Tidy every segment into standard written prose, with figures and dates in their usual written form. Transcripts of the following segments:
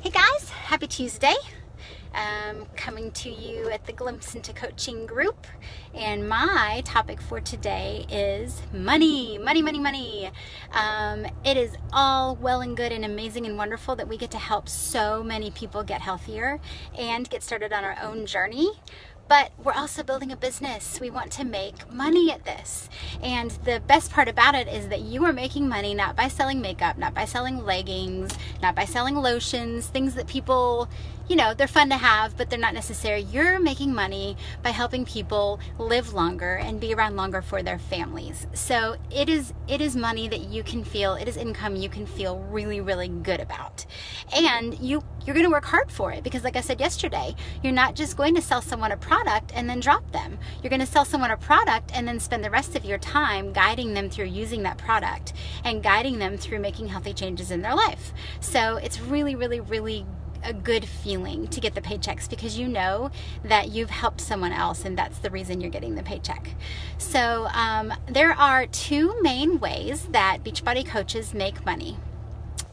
Hey guys, happy Tuesday. Coming to you at the Glimpse into Coaching group, and my topic for today is money. It is all well and good and amazing and wonderful that we get to help so many people get healthier and get started on our own journey. But we're also building a business. We want to make money at this. And the best part about it is that you are making money not by selling makeup, not by selling leggings, not by selling lotions, things that people, they're fun to have, but they're not necessary. You're making money by helping people live longer and be around longer for their families. So it is money that you can feel, it is income you can feel really, really good about. And you're going to work hard for it because, like I said yesterday, you're not just going to sell someone a product and then drop them. You're going to sell someone a product and then spend the rest of your time guiding them through using that product and guiding them through making healthy changes in their life. So it's really, really, really a good feeling to get the paychecks because you know that you've helped someone else, and that's the reason you're getting the paycheck. So there are two main ways that Beachbody coaches make money.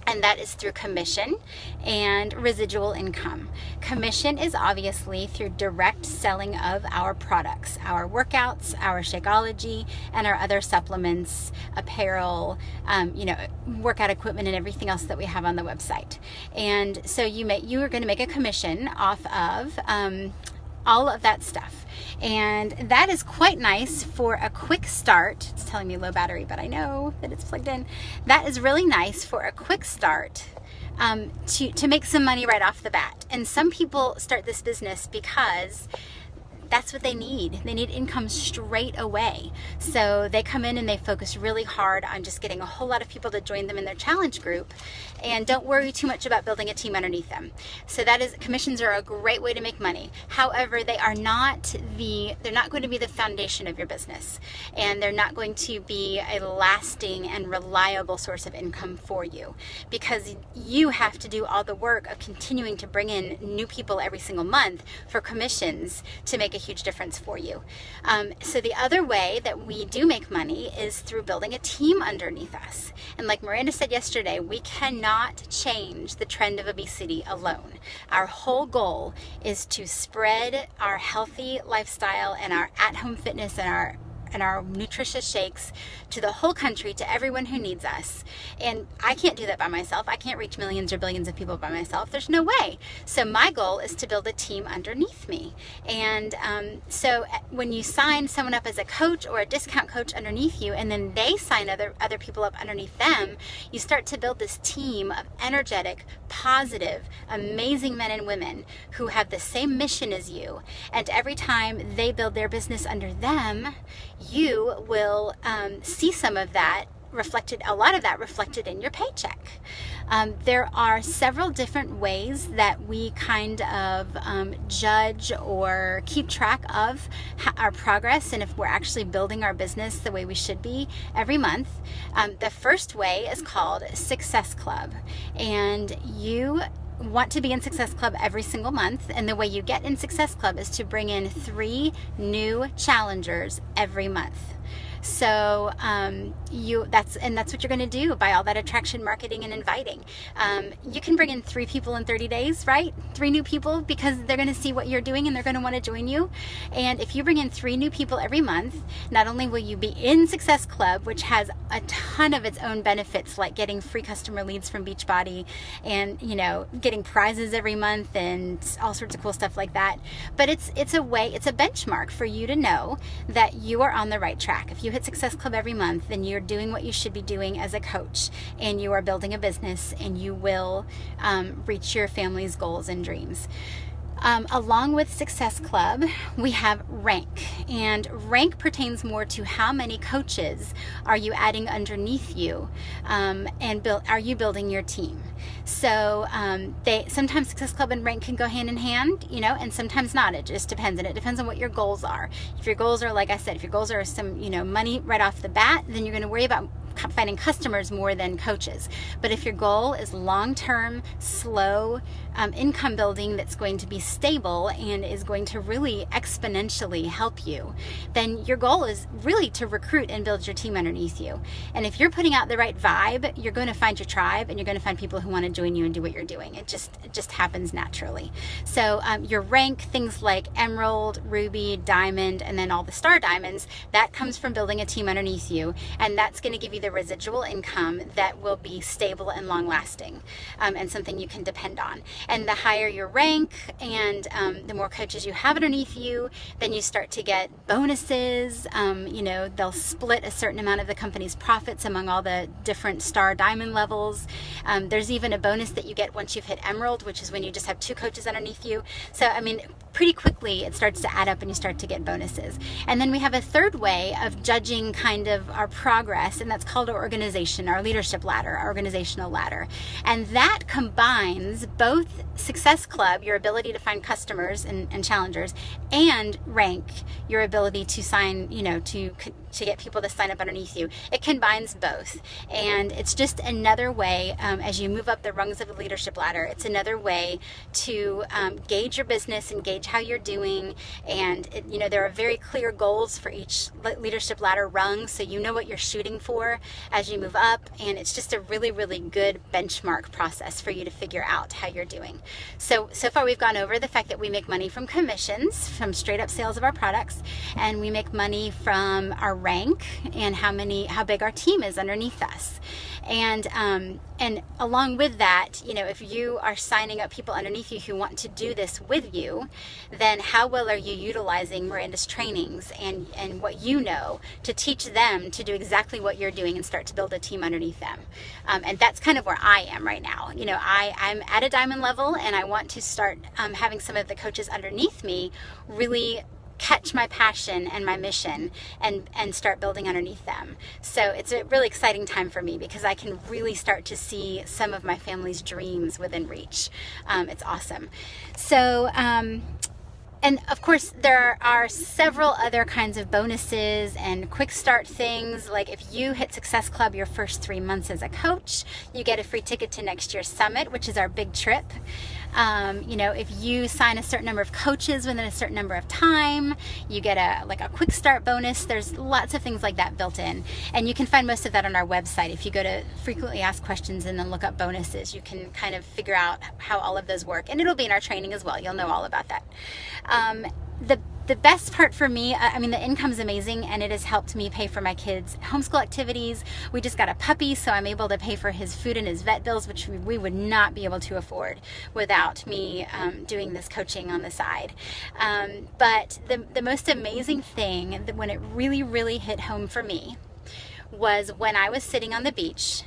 And that is through commission and residual income. Commission is obviously through direct selling of our products, our workouts, our Shakeology, and our other supplements, apparel, workout equipment, and everything else that we have on the website. And so you are going to make a commission off of all of that stuff. And that is quite nice for a quick start. It's telling me low battery, but I know that it's plugged in. That is really nice for a quick start to make some money right off the bat. And some people start this business because that's what they need. They need income straight away. So they come in and they focus really hard on just getting a whole lot of people to join them in their challenge group and don't worry too much about building a team underneath them. So commissions are a great way to make money. However, they're not going to be the foundation of your business, and they're not going to be a lasting and reliable source of income for you because you have to do all the work of continuing to bring in new people every single month for commissions to make a huge difference for you. So the other way that we do make money is through building a team underneath us. And like Miranda said yesterday, we cannot change the trend of obesity alone. Our whole goal is to spread our healthy lifestyle and our at-home fitness and our nutritious shakes to the whole country, to everyone who needs us. And I can't do that by myself. I can't reach millions or billions of people by myself. There's no way. So my goal is to build a team underneath me. And so when you sign someone up as a coach or a discount coach underneath you, and then they sign other people up underneath them, you start to build this team of energetic, positive, amazing men and women who have the same mission as you. And every time they build their business under them, you will see some of that reflected, a lot of that reflected in your paycheck. There are several different ways that we kind of judge or keep track of our progress and if we're actually building our business the way we should be every month. The first way is called Success Club, and you want to be in Success Club every single month, and the way you get in Success Club is to bring in 3 new challengers every month. So that's what you're going to do by all that attraction marketing and inviting. You can bring in 3 people in 30 days, right? 3 new people, because they're going to see what you're doing and they're going to want to join you. And if you bring in 3 new people every month, not only will you be in Success Club, which has a ton of its own benefits, like getting free customer leads from Beachbody and, getting prizes every month and all sorts of cool stuff like that. But it's a benchmark for you to know that you are on the right track. If you hit Success Club every month, then you're doing what you should be doing as a coach, and you are building a business, and you will reach your family's goals and dreams. Along with Success Club, we have Rank, and Rank pertains more to how many coaches are you adding underneath you, and are you building your team. So sometimes Success Club and Rank can go hand in hand, and sometimes not. It just depends, and it depends on what your goals are. If your goals are, like I said, if your goals are some money right off the bat, then you're going to worry about finding customers more than coaches. But if your goal is long-term, slow income building that's going to be stable and is going to really exponentially help you, then your goal is really to recruit and build your team underneath you. And if you're putting out the right vibe, you're going to find your tribe and you're going to find people who want to join you and do what you're doing. It just happens naturally. So your rank, things like Emerald, Ruby, Diamond, and then all the Star Diamonds, that comes from building a team underneath you, and that's going to give you the residual income that will be stable and long lasting, and something you can depend on. And the higher your rank and the more coaches you have underneath you, then you start to get bonuses. They'll split a certain amount of the company's profits among all the different Star Diamond levels. There's even a bonus that you get once you've hit Emerald, which is when you just have 2 coaches underneath you. So pretty quickly it starts to add up and you start to get bonuses. And then we have a third way of judging kind of our progress, and that's called our organization, our leadership ladder, our organizational ladder. And that combines both Success Club, your ability to find customers and challengers, and rank, your ability to sign, to get people to sign up underneath you. It combines both. And it's just another way, as you move up the rungs of the leadership ladder, it's another way to gauge your business and gauge how you're doing. And there are very clear goals for each leadership ladder rung, so you know what you're shooting for as you move up. And it's just a really, really good benchmark process for you to figure out how you're doing. So far we've gone over the fact that we make money from commissions, from straight up sales of our products, and we make money from our rank and how big our team is underneath us. And along with that, if you are signing up people underneath you who want to do this with you, then how well are you utilizing Miranda's trainings and what you know to teach them to do exactly what you're doing and start to build a team underneath them? And that's kind of where I am right now. I'm at a diamond level, and I want to start having some of the coaches underneath me really catch my passion and my mission and start building underneath them. So it's a really exciting time for me because I can really start to see some of my family's dreams within reach. It's awesome. So, and of course, there are several other kinds of bonuses and quick start things. Like if you hit Success Club your first 3 months as a coach, you get a free ticket to next year's summit, which is our big trip. If you sign a certain number of coaches within a certain number of time, you get a quick start bonus. There's lots of things like that built in. And you can find most of that on our website. If you go to frequently asked questions and then look up bonuses, you can kind of figure out how all of those work. And it'll be in our training as well. You'll know all about that. The best part for me, the income's amazing, and it has helped me pay for my kids' homeschool activities. We just got a puppy, so I'm able to pay for his food and his vet bills, which we would not be able to afford without me doing this coaching on the side. But the most amazing thing, when it really, really hit home for me, was when I was sitting on the beach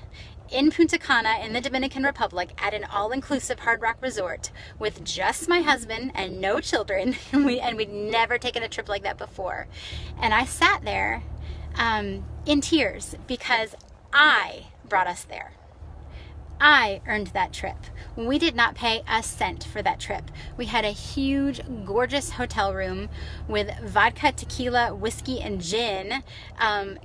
in Punta Cana in the Dominican Republic at an all-inclusive Hard Rock resort with just my husband and no children, and we'd never taken a trip like that before. And I sat there in tears because I brought us there. I earned that trip. We did not pay a cent for that trip. We had a huge, gorgeous hotel room with vodka, tequila, whiskey, and gin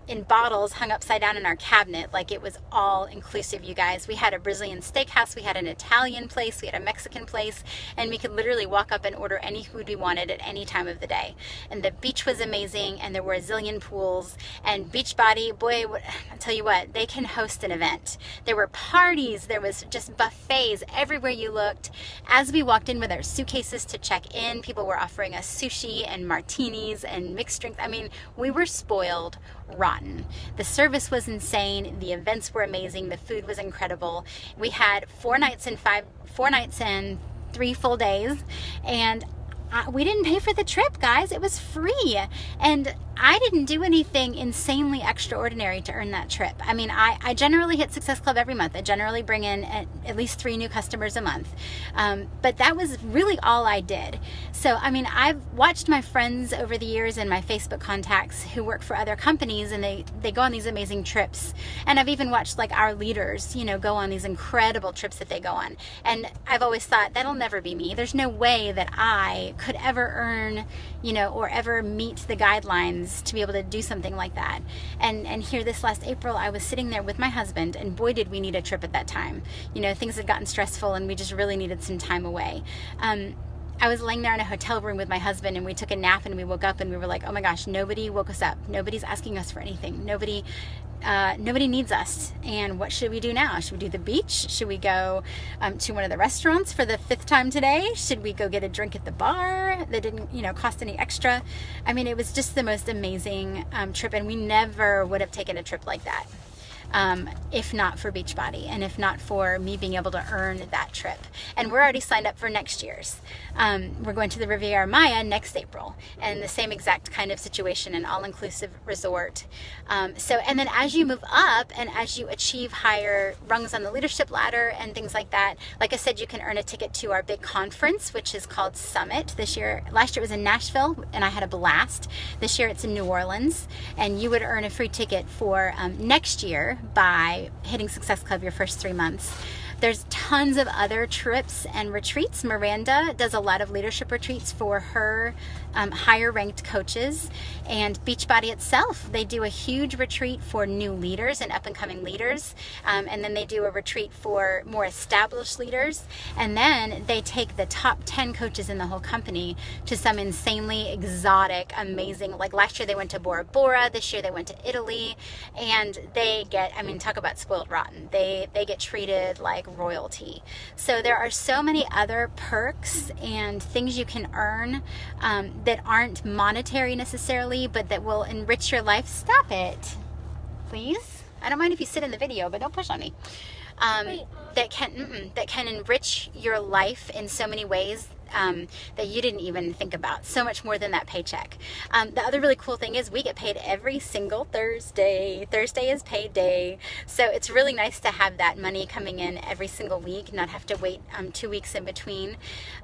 in bottles hung upside down in our cabinet. Like, it was all inclusive, you guys. We had a Brazilian steakhouse, we had an Italian place, we had a Mexican place, and we could literally walk up and order any food we wanted at any time of the day. And the beach was amazing, and there were a zillion pools. And Beachbody, boy, I'll tell you what, they can host an event. There were parties. There was just buffets everywhere you looked. As we walked in with our suitcases to check in, people were offering us sushi and martinis and mixed drinks. We were spoiled rotten. The service was insane. The events were amazing. The food was incredible. We had 4 nights and 3 full days, and we didn't pay for the trip, guys. It was free. And I didn't do anything insanely extraordinary to earn that trip. I generally hit Success Club every month. I generally bring in at least 3 new customers a month. But that was really all I did. So, I've watched my friends over the years and my Facebook contacts who work for other companies, and they go on these amazing trips. And I've even watched our leaders, go on these incredible trips that they go on. And I've always thought, that'll never be me. There's no way that I could ever earn, or ever meet the guidelines to be able to do something like that. And here this last April, I was sitting there with my husband, and boy, did we need a trip at that time. Things had gotten stressful, and we just really needed some time away. I was laying there in a hotel room with my husband, and we took a nap, and we woke up and we were like, oh my gosh, nobody woke us up. Nobody's asking us for anything. Nobody needs us. And what should we do now? Should we do the beach? Should we go to one of the restaurants for the 5th time today? Should we go get a drink at the bar that didn't, cost any extra? I mean, it was just the most amazing trip, and we never would have taken a trip like that. If not for Beachbody, and if not for me being able to earn that trip. And we're already signed up for next year's. We're going to the Riviera Maya next April, and the same exact kind of situation, an all-inclusive resort. And then as you move up and as you achieve higher rungs on the leadership ladder and things like that, like I said, you can earn a ticket to our big conference, which is called Summit this year. Last year it was in Nashville, and I had a blast. This year it's in New Orleans, and you would earn a free ticket for next year by hitting Success Club your first 3 months. There's tons of other trips and retreats. Miranda does a lot of leadership retreats for her higher ranked coaches, and Beachbody itself, they do a huge retreat for new leaders and up and coming leaders, and then they do a retreat for more established leaders, and then they take the top 10 coaches in the whole company to some insanely exotic, amazing, like last year they went to Bora Bora, this year they went to Italy, and they get, talk about spoiled rotten. They get treated like royalty. So there are so many other perks and things you can earn that aren't monetary necessarily, but that will enrich your life. Stop it, please. I don't mind if you sit in the video, but don't push on me. That can enrich your life in so many ways that you didn't even think about, so much more than that paycheck. The other really cool thing is we get paid every single Thursday. Thursday is payday, so it's really nice to have that money coming in every single week, not have to wait 2 weeks in between,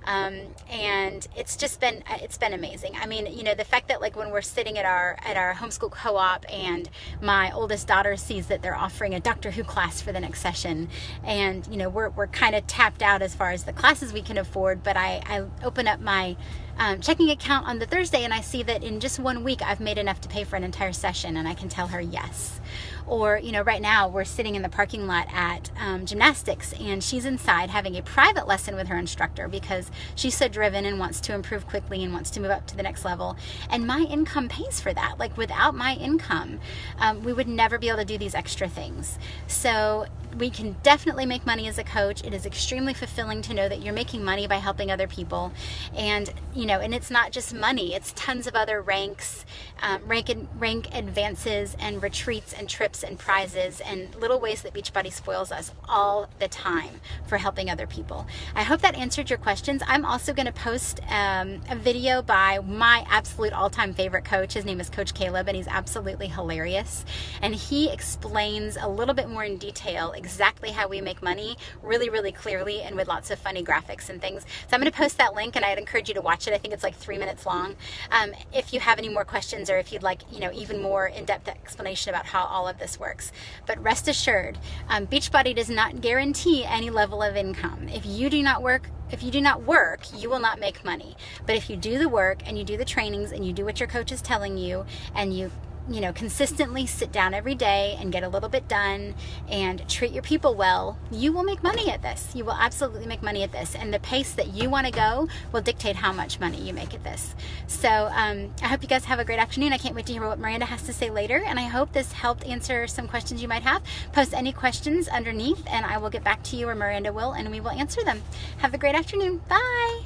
and it's been amazing. The fact that like when we're sitting at our homeschool co-op and my oldest daughter sees that they're offering a Doctor Who class for the next session, and we're kind of tapped out as far as the classes we can afford, but I open up my checking account on the Thursday and I see that in just 1 week I've made enough to pay for an entire session, and I can tell her yes. Or right now we're sitting in the parking lot at gymnastics, and she's inside having a private lesson with her instructor because she's so driven and wants to improve quickly and wants to move up to the next level, and my income pays for that. Like without my income, we would never be able to do these extra things. So we can definitely make money as a coach. It is extremely fulfilling to know that you're making money by helping other people, and and it's not just money, it's tons of other ranks, rank advances and retreats and trips and prizes and little ways that Beachbody spoils us all the time for helping other people. I hope that answered your questions. I'm also going to post a video by my absolute all-time favorite coach. His name is Coach Caleb, and he's absolutely hilarious, and he explains a little bit more in detail exactly how we make money really, really clearly and with lots of funny graphics and things. So I'm going to post that link, and I'd encourage you to watch it. I think it's like 3 minutes long. If you have any more questions, or if you'd like, even more in-depth explanation about how all of this works. But rest assured, Beachbody does not guarantee any level of income. If you do not work, you will not make money. But if you do the work and you do the trainings and you do what your coach is telling you, and you consistently sit down every day and get a little bit done and treat your people well, you will make money at this. You will absolutely make money at this. And the pace that you want to go will dictate how much money you make at this. So I hope you guys have a great afternoon. I can't wait to hear what Miranda has to say later. And I hope this helped answer some questions you might have. Post any questions underneath and I will get back to you, or Miranda will, and we will answer them. Have a great afternoon. Bye.